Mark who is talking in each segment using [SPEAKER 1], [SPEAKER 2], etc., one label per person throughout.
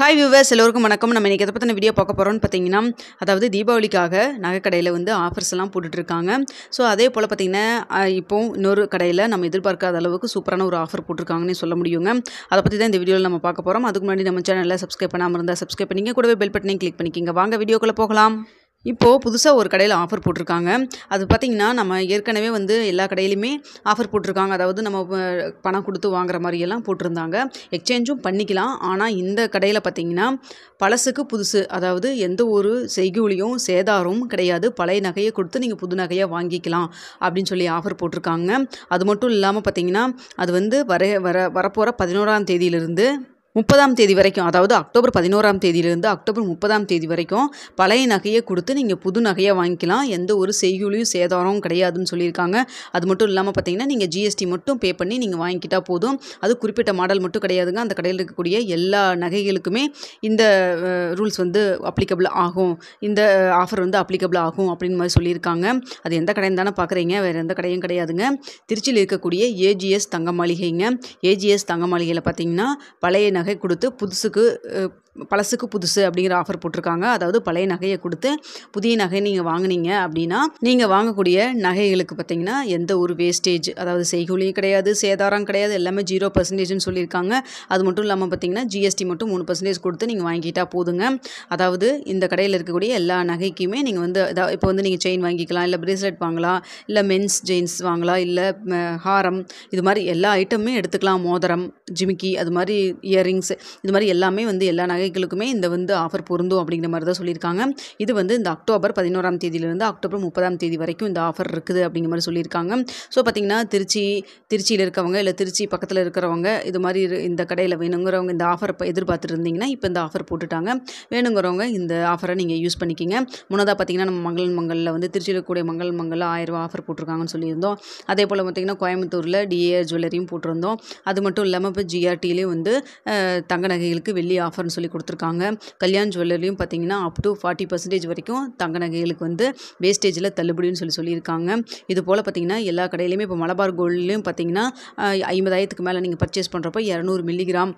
[SPEAKER 1] Hi viewers எல்லோருக்கும் வணக்கம். நம்ம இன்றைக்கி எதை பற்றின வீடியோ பார்க்க போகிறோம்னு பார்த்தீங்கன்னா, அதாவது தீபாவளிக்காக நகைக்கடையில் வந்து ஆஃபர்ஸ் எல்லாம் போட்டுட்ருக்காங்க. ஸோ அதே போல் பார்த்திங்கன்னா இப்போது இன்னொரு கடையில் நம்ம எதிர்பார்க்காத அளவுக்கு சூப்பரான ஒரு ஆஃபர் போட்டிருக்காங்கன்னு சொல்ல முடியுங்க. அதை பற்றி தான் இந்த வீடியோவில் நம்ம பார்க்க போகிறோம். அதுக்கு முன்னாடி நம்ம சேனலில் சப்ஸ்கிரைப் பண்ணாமல் இருந்தால் சப்ஸ்கிரைப் பண்ணிங்க, கூடவே பெல் பட்டனையும் கிளிக் பண்ணிக்கிங்க. வாங்க வீடியோக்குள்ளே போகலாம். இப்போது புதுசாக ஒரு கடையில் ஆஃபர் போட்டிருக்காங்க. அது பார்த்திங்கன்னா நம்ம ஏற்கனவே வந்து எல்லா கடையிலையுமே ஆஃபர் போட்டிருக்காங்க. அதாவது நம்ம பணம் கொடுத்து வாங்குற மாதிரியெல்லாம் போட்டிருந்தாங்க. எக்ஸ்சேஞ்சும் பண்ணிக்கலாம். ஆனால் இந்த கடையில் பார்த்திங்கன்னா பழசுக்கு புதுசு, அதாவது எந்த ஒரு செய்கூலியும் சேதாரமும் கிடையாது. பழைய நகையை கொடுத்து நீங்கள் புது நகையாக வாங்கிக்கலாம் அப்படின்னு சொல்லி ஆஃபர் போட்டிருக்காங்க. அது மட்டும் இல்லாமல் பார்த்திங்கன்னா அது வந்து வரப்போகிற 11ஆம் தேதியிலிருந்து 30ஆம் தேதி வரைக்கும், அதாவது அக்டோபர் 11ஆம் தேதியிலிருந்து அக்டோபர் 30ஆம் தேதி வரைக்கும் பழைய நகையை கொடுத்து நீங்கள் புது நகையாக வாங்கிக்கலாம். எந்த ஒரு செய்கூலியும் சேதாரமும் கிடையாதுன்னு சொல்லியிருக்காங்க. அது மட்டும் இல்லாமல் பார்த்தீங்கன்னா நீங்கள் ஜிஎஸ்டி மட்டும் பே பண்ணி நீங்கள் வாங்கிக்கிட்டால் போதும். அது குறிப்பிட்ட மாடல் மட்டும் கிடையாதுங்க. அந்த கடையில் இருக்கக்கூடிய எல்லா நகைகளுக்குமே இந்த ரூல்ஸ் வந்து அப்ளிகபிள் ஆகும், இந்த ஆஃபர் வந்து அப்ளிகபிள் ஆகும் அப்படின்னு மாதிரி சொல்லியிருக்காங்க. அது எந்த கடைன்னு தானே பார்க்குறீங்க, வேறு எந்த கடையும் கிடையாதுங்க. திருச்சியில் இருக்கக்கூடிய ஏஜிஎஸ் தங்க மாளிகைங்க. ஏஜிஎஸ் தங்க மாளிகையில் பார்த்தீங்கன்னா பழைய நகை கொடுத்து பழசுக்கு புதுசு அப்படிங்கிற ஆஃபர் போட்டிருக்காங்க. அதாவது பழைய நகையை கொடுத்து புதிய நகை நீங்கள் வாங்கினீங்க அப்படின்னா நீங்கள் வாங்கக்கூடிய நகைகளுக்கு பார்த்தீங்கன்னா எந்த ஒரு வேஸ்டேஜ், அதாவது செய்கூலியும் கிடையாது, சேதாரம் கிடையாது, எல்லாமே 0% சொல்லியிருக்காங்க. அது மட்டும் இல்லாமல் பார்த்தீங்கன்னா ஜிஎஸ்டி மட்டும் 3% கொடுத்து நீங்கள் வாங்கிக்கிட்டால் போதுங்க. அதாவது இந்த கடையில் இருக்கக்கூடிய எல்லா நகைக்குமே நீங்கள் வந்து இப்போ வந்து நீங்கள் செயின் வாங்கிக்கலாம், இல்லை பிரேஸ்லெட் வாங்கலாம், இல்லை மென்ஸ் ஜெயின்ஸ் வாங்கலாம், இல்லை ஹாரம், இது மாதிரி எல்லா ஐட்டமுமே எடுத்துக்கலாம். மோதிரம், ஜிமிக்கி, அது மாதிரி இயரிங்ஸ், இது மாதிரி எல்லாமே வந்து எல்லா நகைகளுக்குமே இந்த வந்து ஆஃபர் பொருந்தும் அப்படிங்கிற மாதிரி தான் சொல்லியிருக்காங்க. இது வந்து இந்த அக்டோபர் 11ஆம் தேதியிலிருந்து அக்டோபர் 30ஆம் தேதி வரைக்கும் இந்த ஆஃபர் இருக்குது அப்படிங்கிற மாதிரி சொல்லியிருக்காங்க. ஸோ பார்த்திங்கன்னா திருச்சியில் இருக்கவங்க, இல்லை திருச்சி பக்கத்தில் இருக்கிறவங்க, இது மாதிரி இந்த கடையில் வேணுங்கிறவங்க இந்த ஆஃபர் எதிர்பார்த்துட்டு இருந்தீங்கன்னா இப்போ இந்த ஆஃபர் போட்டுட்டாங்க. வேணுங்கிறவங்க இந்த ஆஃபரை நீங்கள் யூஸ் பண்ணிக்கிங்க. முன்னதாக பார்த்திங்கன்னா நம்ம மங்களில் வந்து திருச்சியில் இருக்கக்கூடிய மங்களில் 1000 ரூபா ஆஃபர் போட்டிருக்காங்கன்னு சொல்லியிருந்தோம். அதே போல் பார்த்திங்கன்னா கோயம்புத்தூரில் டிஏஆர் ஜுவல்லரியும் போட்டிருந்தோம். அது மட்டும் இல்லாமல் இப்போ ஜிஆர்டிலையும் வந்து தங்க நகைகளுக்கு வெள்ளி ஆஃபர்னு சொல்லி கொடுத்துருக்காங்க. கல்யாண் ஜுவல்லரியும் பார்த்திங்கன்னா அப் டு 40% வரைக்கும் தங்க நகைகளுக்கு வந்து வேஸ்டேஜில் தள்ளுபடின்னு சொல்லியிருக்காங்க. இது போல் பார்த்திங்கன்னா எல்லா கடையிலையுமே இப்போ மலபார் கோல்ட்லேயும் பார்த்திங்கன்னா 50,000க்கு மேலே நீங்கள் பர்ச்சேஸ் பண்ணுறப்போ 200 மில்லிகிராம்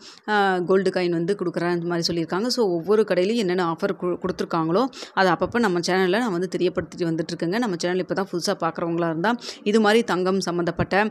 [SPEAKER 1] கோல்டு காயின் வந்து கொடுக்குறேன் மாதிரி சொல்லியிருக்காங்க. ஸோ ஒவ்வொரு கடையிலையும் என்னென்ன ஆஃபர் கொடுத்துருக்காங்களோ அதை அப்பப்போ நம்ம சேனலில் நான் வந்து தெரியப்படுத்திட்டு வந்துட்டுருக்கேங்க. நம்ம சேனல் இப்போ தான் புதுசாக பார்க்குறவங்களா இருந்தால் இது மாதிரி தங்கம் சம்மந்தப்பட்ட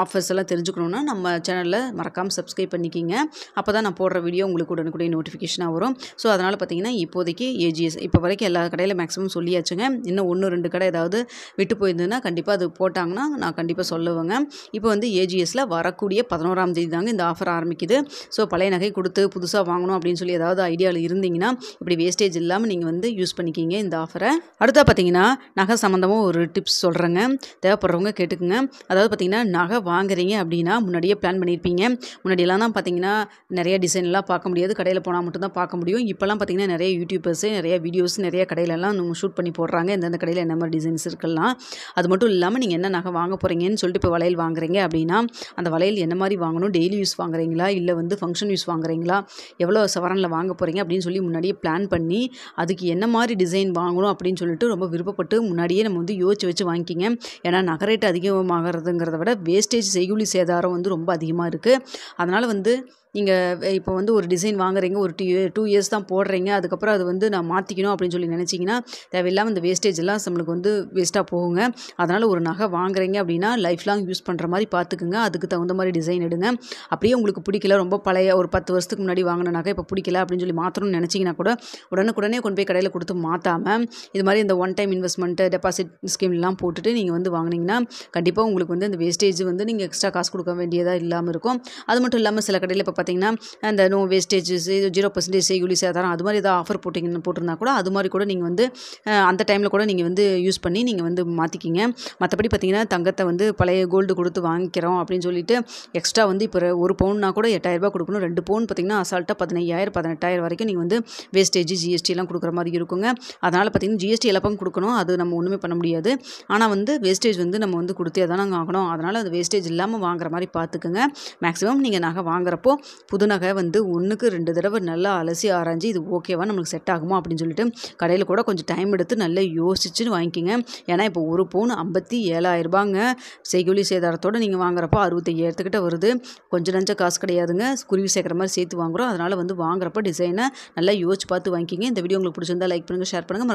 [SPEAKER 1] ஆஃபர்ஸ் எல்லாம் தெரிஞ்சுக்கணுன்னா நம்ம சேனலில் மறக்காமல் சப்ஸ்கிரைப் பண்ணிக்கிங்க. அப்போ தான் நான் போடுற வீடியோ உங்களுக்கு உடனுக்குடைய நோட்டிஃபிகேஷனாக வரும். ஸோ அதனால் பார்த்திங்கன்னா இப்போதைக்கு ஏஜிஎஸ் இப்போ வரைக்கும் எல்லா கடையில் மேக்ஸிமம் சொல்லியாச்சுங்க. இன்னும் 1-2 கடை ஏதாவது விட்டு போயிருந்ததுன்னா கண்டிப்பாக அது போட்டாங்கன்னா நான் கண்டிப்பாக சொல்லுவேங்க. இப்போ வந்து ஏஜிஎஸில் வரக்கூடிய 11ஆம் தேதி தாங்க இந்த ஆஃபர் ஆரம்பிக்குது. ஸோ பழைய நகை கொடுத்து புதுசாக வாங்கணும் அப்படின்னு சொல்லி ஏதாவது ஐடியாவில் இருந்தீங்கன்னா இப்படி வேஸ்டேஜ் இல்லாமல் நீங்கள் வந்து யூஸ் பண்ணிக்கிங்க இந்த ஆஃபரை. அடுத்தா பார்த்திங்கன்னா நகை சம்மந்தமாக ஒரு டிப்ஸ் சொல்கிறேங்க, தேவைப்படுறவங்க கேட்டுக்குங்க. அதாவது பார்த்திங்கன்னா நகை வாங்குறீங்க அப்படின்னா முன்னாடியே பிளான் பண்ணியிருப்பீங்க. முன்னாடியெல்லாம் தான் பார்த்திங்கன்னா நிறைய டிசைன்லாம் பார்க்க முடியாது, கடையில் போனால் மட்டும்தான் பார்க்க முடியும். இப்போல்லாம் பார்த்திங்கன்னா நிறைய யூடியூபர்ஸு நிறைய வீடியோஸ் நிறைய கடையிலலாம் ஷூட் பண்ணி போடுறாங்க, எந்தெந்த கடையில் என்ன மாதிரி டிசைன்ஸ் இருக்கலாம். அது மட்டும் இல்லாமல் நீங்கள் என்ன நகை வாங்க போகிறீங்கன்னு சொல்லிட்டு இப்போ வளையல் வாங்குறீங்க அப்படின்னா அந்த வளையல் என்ன மாதிரி வாங்கணும், டெய்லி யூஸ் வாங்குறீங்களா இல்லை வந்து ஃபங்க்ஷன் யூஸ் வாங்குறீங்களா, எவ்வளோ சவரனில் வாங்க போகிறீங்க அப்படின்னு சொல்லி முன்னாடியே பிளான் பண்ணி அதுக்கு என்ன மாதிரி டிசைன் வாங்கணும் அப்படின்னு சொல்லிட்டு ரொம்ப விருப்பப்பட்டு முன்னாடியே நம்ம வந்து யோசிச்சு வச்சு வாங்கிக்கிங்க. ஏன்னா நகை ரேட்டு அதிகமாகிறதுங்கிறத விட வேஸ்டேஜ் செய்கூலி சேதாரம் வந்து ரொம்ப அதிகமாக இருக்குது. அதனால் வந்து நீங்கள் இப்போ வந்து ஒரு டிசைன் வாங்குறீங்க, ஒரு 2 இயர்ஸ் தான் போடுறீங்க, அதுக்கப்புறம் அது வந்து நான் மாற்றிக்கணும் அப்படின்னு சொல்லி நினச்சிங்கன்னா தேவையில்லாமல் இந்த வேஸ்டேஜ் எல்லாம் நம்மளுக்கு வந்து வேஸ்ட்டாக போகுங்க. அதனால் ஒரு நகை வாங்குறீங்க அப்படின்னா லைஃப் லாங் யூஸ் பண்ணுற மாதிரி பார்த்துக்குங்க. அதுக்கு தகுந்த மாதிரி டிசைன் எடுங்க. அப்படியே உங்களுக்கு பிடிக்கல, ரொம்ப பழைய ஒரு 10 வருஷத்துக்கு முன்னாடி வாங்கின நகை இப்போ பிடிக்கல அப்படின்னு சொல்லி மாற்றணும்னு நினச்சிங்கன்னா கூட உடனே கொண்டு போய் கடையில் கொடுத்து மாற்றாமல் இது மாதிரி இந்த ஒன் டைம் இன்வெஸ்ட்மெண்ட்டு டெபாசிட் ஸ்கீம்லாம் போட்டுட்டு நீங்கள் வந்து வாங்கினீங்கன்னா கண்டிப்பாக உங்களுக்கு வந்து அந்த வேஸ்டேஜ் வந்து நீங்கள் எக்ஸ்ட்ரா காசு கொடுக்க வேண்டியதாக இல்லாமல் இருக்கும். அது மட்டும் இல்லாமல் சில கடையில் இப்போ பார்த்திங்கன்னா அந்த நோ வேஸ்டேஜஸ் 0% செய்கூலி சேதாரம் அது மாதிரி ஏதாவது ஆஃபர் போட்டிருந்தா கூட அது மாதிரி கூட நீங்கள் வந்து அந்த டைமில் கூட நீங்கள் வந்து யூஸ் பண்ணி நீங்கள் வந்து மாற்றிக்கிங்க. மற்றபடி பார்த்திங்கன்னா தங்கத்தை வந்து பழைய கோல்டு கொடுத்து வாங்கிக்கிறோம் அப்படின்னு சொல்லிட்டு எக்ஸ்ட்ரா வந்து இப்போ ஒரு பவுன்னா கூட 8,000 ரூபாய் கொடுக்கணும். 2 பவுன் பார்த்திங்கன்னா அசால்ட்டாக 15,000 18,000 வரைக்கும் நீங்கள் வந்து வேஸ்டேஜ் ஜிஎஸ்டிலாம் கொடுக்குற மாதிரி இருக்குங்க. அதனால் பார்த்திங்கன்னா ஜிஎஸ்டி எல்லாப்பவும் கொடுக்கணும், அது நம்ம ஒன்றுமே பண்ண முடியாது. ஆனால் வந்து வேஸ்டேஜ் வந்து நம்ம வந்து கொடுத்தே தான் நாங்கள் ஆகணும். அதனால் அது வேஸ்டேஜ் இல்லாமல் வாங்குற மாதிரி பார்த்துக்குங்க. மேக்ஸிமம் நீங்கள் நகை வாங்குறப்போ புது நகை வந்து 1க்கு 2 தடவை நல்லா அலசி ஆராய்ஞ்சு இது ஓகேவா நம்மளுக்கு செட் ஆகுமா அப்படின்னு சொல்லிட்டு கடையில் கூட கொஞ்சம் டைம் எடுத்து நல்லா யோசிச்சுன்னு வாங்கிக்கிங்க. ஏன்னா இப்போ ஒரு பவுன் 57,000 செய்கூலி சேதாரத்தோடு நீங்கள் வாங்குறப்போ 65,000 கிட்ட வருது. கொஞ்சம் நஞ்ச காசு கிடையாதுங்க, குருவி சேர்க்குற மாதிரி சேர்த்து வாங்குகிறோம். அதனால் வந்து வாங்குறப்போ டிசைனை நல்லா யோசிச்சு பார்த்து வாங்கிக்கிங்க. இந்த வீடியோ உங்களுக்கு பிடிச்சிருந்தா லைக் பண்ணுங்கள், ஷேர் பண்ணுங்கள்.